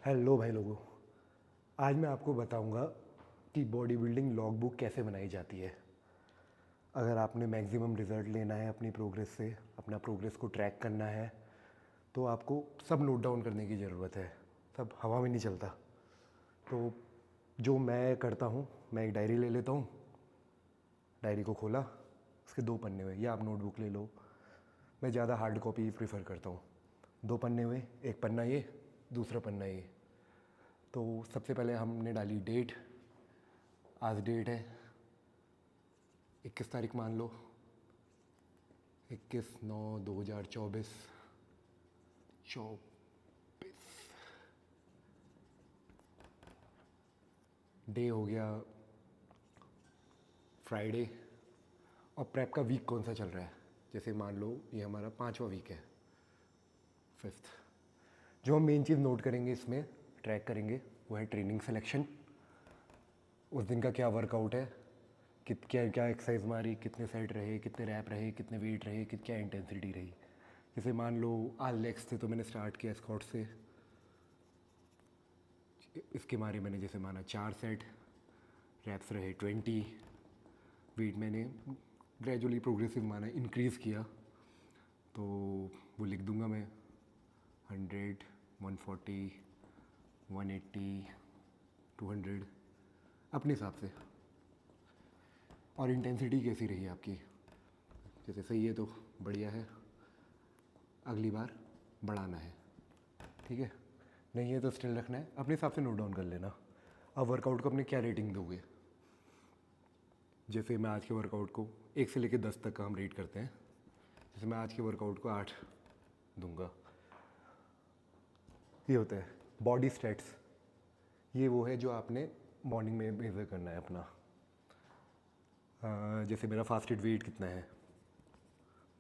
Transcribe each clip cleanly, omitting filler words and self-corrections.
Hello भाई लोगों। आज मैं आपको बताऊंगा कि बॉडी बिल्डिंग लॉग बुक कैसे बनाई जाती है। अगर आपने मैक्सिमम रिज़ल्ट लेना है अपनी प्रोग्रेस से, अपना प्रोग्रेस को ट्रैक करना है, तो आपको सब नोट डाउन करने की ज़रूरत है। सब हवा में नहीं चलता। तो जो मैं करता हूँ, मैं एक डायरी ले लेता हूँ। डायरी को खोला, उसके 2 पन्ने हुए, या आप नोटबुक ले लो। मैं ज़्यादा हार्ड कॉपी प्रीफर करता हूँ। 2 पन्ने हुए, एक पन्ना ये, दूसरा पन्ना ये। तो सबसे पहले हमने डाली डेट। आज डेट है 21 तारीख, मान लो 21/9/2024। डे हो गया फ्राइडे। और प्रेप का वीक कौन सा चल रहा है, जैसे मान लो ये हमारा 5वां वीक है, 5th। जो हम मेन चीज़ नोट करेंगे इसमें, ट्रैक करेंगे, वो है ट्रेनिंग सिलेक्शन। उस दिन का क्या वर्कआउट है, क्या क्या एक्सरसाइज मारी, कितने सेट रहे, कितने रैप रहे, कितने वेट रहे, क्या इंटेंसिटी रही। जैसे मान लो आज लेग्स थे तो मैंने स्टार्ट किया स्क्वाट से, इसके मारे मैंने जैसे माना 4 सेट, रैप्स रहे 20, वेट मैंने ग्रेजुअली प्रोग्रेसिव माना, इंक्रीज़ किया। तो वो लिख दूंगा मैं 100, 140, 180, 200 अपने हिसाब से। और इंटेंसिटी कैसी रही आपकी, जैसे सही है तो बढ़िया है, अगली बार बढ़ाना है, ठीक है। नहीं है तो स्टिल रखना है, अपने हिसाब से नोट डाउन कर लेना। अब वर्कआउट को अपने क्या रेटिंग दोगे, जैसे मैं आज के वर्कआउट को 1 से लेकर 10 तक का हम रेट करते हैं। जैसे मैं आज के वर्कआउट को 8 दूंगा। ये होता है बॉडी स्टैट्स। ये वो है जो आपने मॉर्निंग में मेज़र करना है अपना। जैसे मेरा फास्टेड वेट कितना है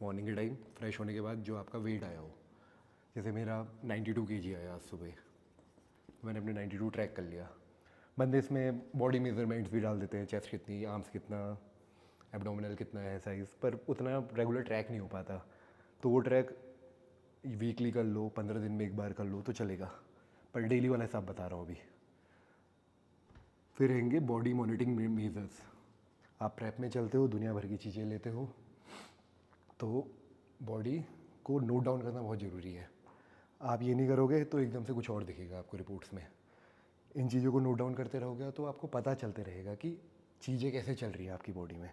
मॉर्निंग के टाइम फ्रेश होने के बाद, जो आपका वेट आया हो। जैसे मेरा 92 kg आया आज सुबह, मैंने अपने 92 ट्रैक कर लिया। बंदे इसमें बॉडी मेजरमेंट्स भी डाल देते हैं, चेस्ट कितनी, आर्म्स कितना, एब्डोमिनल कितना है साइज़, पर उतना रेगुलर ट्रैक नहीं हो पाता। तो वो ट्रैक वीकली कर लो, 15 दिन में एक बार कर लो तो चलेगा, पर डेली वाला हिसाब बता रहा हूँ अभी। फिर रहेंगे बॉडी मॉनिटरिंग मेजर्स। आप प्रेप में चलते हो, दुनिया भर की चीज़ें लेते हो, तो बॉडी को नोट डाउन करना बहुत ज़रूरी है। आप ये नहीं करोगे तो एकदम से कुछ और दिखेगा आपको रिपोर्ट्स में। इन चीज़ों को नोट डाउन करते रहोगे तो आपको पता चलते रहेगा कि चीज़ें कैसे चल रही है आपकी बॉडी में।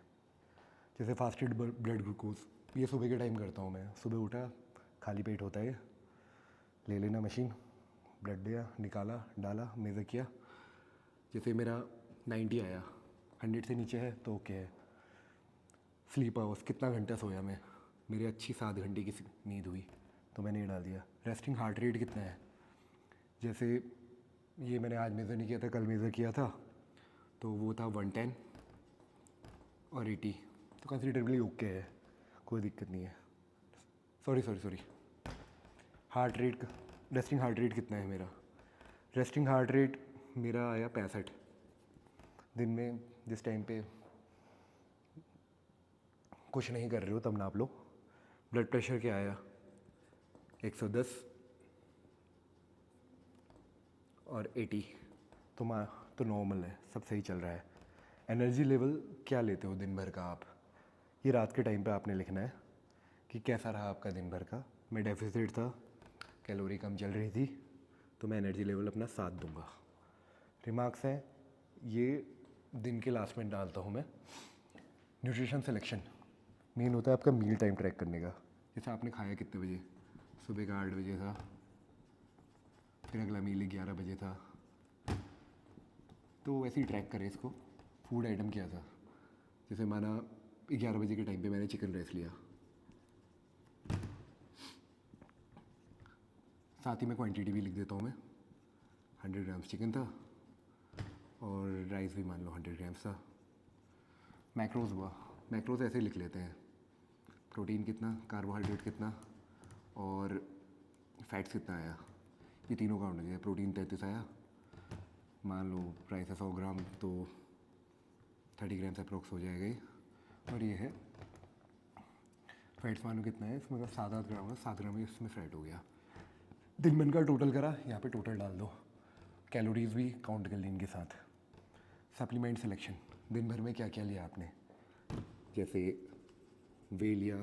जैसे फास्टेड ब्लड ग्लूकोज, ये सुबह के टाइम करता हूँ मैं। सुबह उठा, खाली पेट होता है, ले लेना मशीन, ब्लड दिया, निकाला, डाला, मेज़र किया। जैसे मेरा 90 आया, 100 से नीचे है तो ओके है। स्लीप आवर्स, कितना घंटा सोया मैं, मेरी अच्छी 7 घंटे की नींद हुई तो मैंने ये डाल दिया। रेस्टिंग हार्ट रेट कितना है, जैसे ये मैंने आज मेज़र नहीं किया था, कल मेज़र किया था, तो वो था 110 और 80, तो कंसिडरेबली ओके है, कोई दिक्कत नहीं है। Sorry, heart rate, resting heart rate कितना है मेरा। रेस्टिंग हार्ट रेट मेरा आया 65। दिन में जिस टाइम पे कुछ नहीं कर रहे हो तब नाप लो। ब्लड प्रेशर क्या आया, 110 और 80, तो नॉर्मल है, सब सही चल रहा है। एनर्जी लेवल क्या लेते हो दिन भर का आप, ये रात के टाइम पे आपने लिखना है कि कैसा रहा आपका दिन भर का। मैं डेफिसिट था, कैलोरी कम चल रही थी, तो मैं एनर्जी लेवल अपना 7 दूंगा। रिमार्क्स हैं ये दिन के लास्ट में डालता हूँ मैं। न्यूट्रिशन सिलेक्शन मेन होता है आपका मील टाइम ट्रैक करने का। जैसे आपने खाया कितने बजे, सुबह का 8 बजे था, फिर अगला मील 11 बजे था, तो वैसे ही ट्रैक करें इसको। फूड आइटम क्या था, जैसे माना 11 बजे के टाइम पे मैंने चिकन राइस लिया, साथ ही मैं क्वांटिटी भी लिख देता हूँ मैं। 100 ग्राम्स चिकन था और राइस भी मान लो 100 ग्राम्स था। मैक्रोज हुआ, मैक्रोज ऐसे लिख लेते हैं, प्रोटीन कितना, कार्बोहाइड्रेट कितना और फैट्स कितना आया, ये तीनों काउंट हो जाए। प्रोटीन 33 आया, मान लो राइस है 100 ग्राम, तो 30 ग्राम अप्रोक्स हो जाएगा ये। और ये है फैट्स, मानो कितना है इसमें, 7-8 ग्राम है, 7 ग्राम इसमें फैट हो गया। दिन भर का टोटल करा, यहाँ पे टोटल डाल दो। कैलोरीज भी काउंट कर ली इनके साथ। सप्लीमेंट सिलेक्शन, दिन भर में क्या क्या लिया आपने, जैसे वे लिया,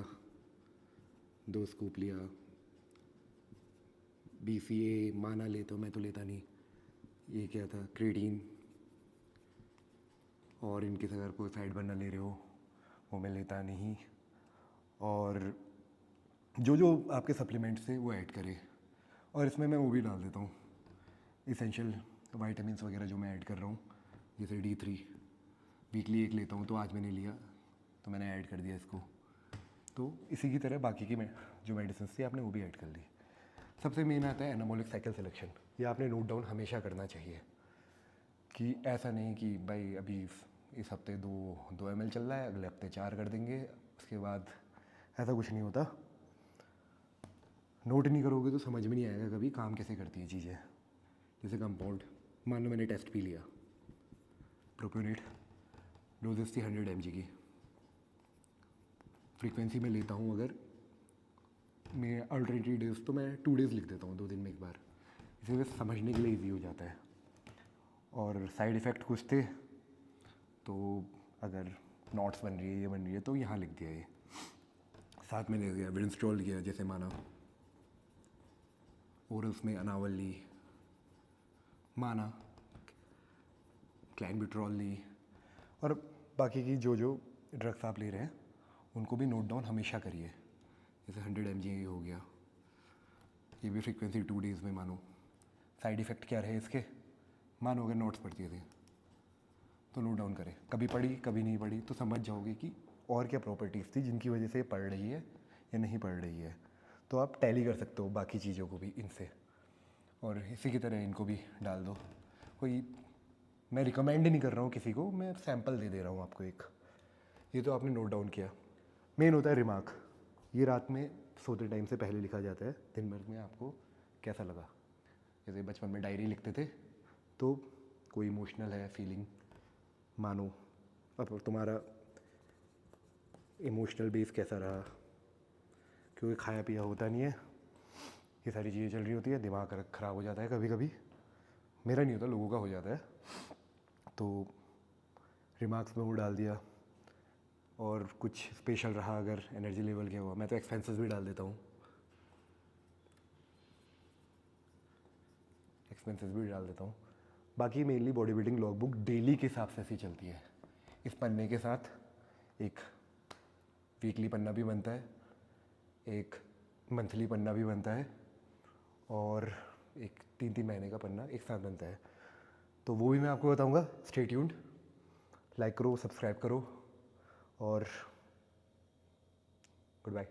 2 स्कूप लिया, BCA माना लेता हूँ मैं, तो लेता नहीं। ये क्या था, क्रेटीन, और इनके से अगर कोई फैट बर्नर ले रहे हो वो मैं लेता नहीं। और जो जो आपके सप्लीमेंट्स थे वो ऐड करें, और इसमें मैं वो भी डाल देता हूँ इसेंशियल वाइटामिन्स वगैरह जो मैं ऐड कर रहा हूँ, जैसे D3 वीकली 1 लेता हूँ, तो आज मैंने लिया तो मैंने ऐड कर दिया इसको। तो इसी की तरह बाकी की जो मेडिसिन थी आपने वो भी ऐड कर ली। सबसे मेन आता है एनाबॉलिक साइकिल सिलेक्शन। ये आपने नोट डाउन हमेशा करना चाहिए, कि ऐसा नहीं कि भाई अभी इस हफ्ते 2 ml चल रहा है, अगले हफ्ते 4 कर देंगे, उसके बाद ऐसा कुछ नहीं होता। नोट नहीं करोगे तो समझ में नहीं आएगा कभी काम कैसे करती है चीज़ें। जैसे कंपाउंड, मान लो मैंने टेस्ट पी लिया, प्रोपियोनेट, डोजेस थी 100 mg की, फ्रीक्वेंसी में लेता हूँ अगर मैं अल्टरनेटिव डेज, तो मैं 2 डेज़ लिख देता हूँ, 2 दिन में एक बार, इसे बस समझने के लिए ईजी हो जाता है। और साइड इफ़ेक्ट कुछ थे तो अगर नोट्स बन रही है, ये बन रही है, तो यहाँ लिख दिया ये। साथ में ले गया विंस्ट्रॉल किया, जैसे माना ओरल्स में अनावल ली, माना क्लैनबिट्रॉल ली, और बाकी की जो जो ड्रग्स आप ले रहे हैं उनको भी नोट डाउन हमेशा करिए। जैसे 100 mg हो गया, ये भी फ्रीक्वेंसी 2 डेज़ में मानो। साइड इफ़ेक्ट क्या रहे इसके, मानो अगर नोट्स पढ़ती थी तो नोट डाउन करें, कभी पढ़ी कभी नहीं पढ़ी, तो समझ जाओगे कि और क्या प्रॉपर्टीज़ थी जिनकी वजह से ये पढ़ रही है या नहीं पढ़ रही है। तो आप टैली कर सकते हो बाकी चीज़ों को भी इनसे, और इसी की तरह इनको भी डाल दो। कोई मैं रिकमेंड नहीं कर रहा हूँ किसी को, मैं सैंपल दे दे रहा हूँ आपको एक। ये तो आपने नोट डाउन किया। मेन होता है रिमार्क, ये रात में सोते टाइम से पहले लिखा जाता है, दिन भर में आपको कैसा लगा। जैसे बचपन में डायरी लिखते थे, तो कोई इमोशनल है फीलिंग, मानो अब तुम्हारा इमोशनल बेस कैसा रहा, क्योंकि खाया पिया होता नहीं है, ये सारी चीज़ें चल रही होती है, दिमाग ख़राब हो जाता है कभी कभी, मेरा नहीं होता, लोगों का हो जाता है। तो रिमार्क्स में वो डाल दिया। और कुछ स्पेशल रहा अगर एनर्जी लेवल क्या हुआ, मैं तो एक्सपेंसेस भी डाल देता हूँ, एक्सपेंसेस भी डाल देता हूँ। बाकी mainly body building log book daily के हिसाब से ऐसी चलती है। इस पन्ने के साथ एक वीकली पन्ना भी बनता है, एक मंथली पन्ना भी बनता है, और एक 3-3 महीने का पन्ना एक साथ बनता है। तो वो भी मैं आपको बताऊंगा। स्टे ट्यून्ड, लाइक करो, सब्सक्राइब करो, और गुड बाय।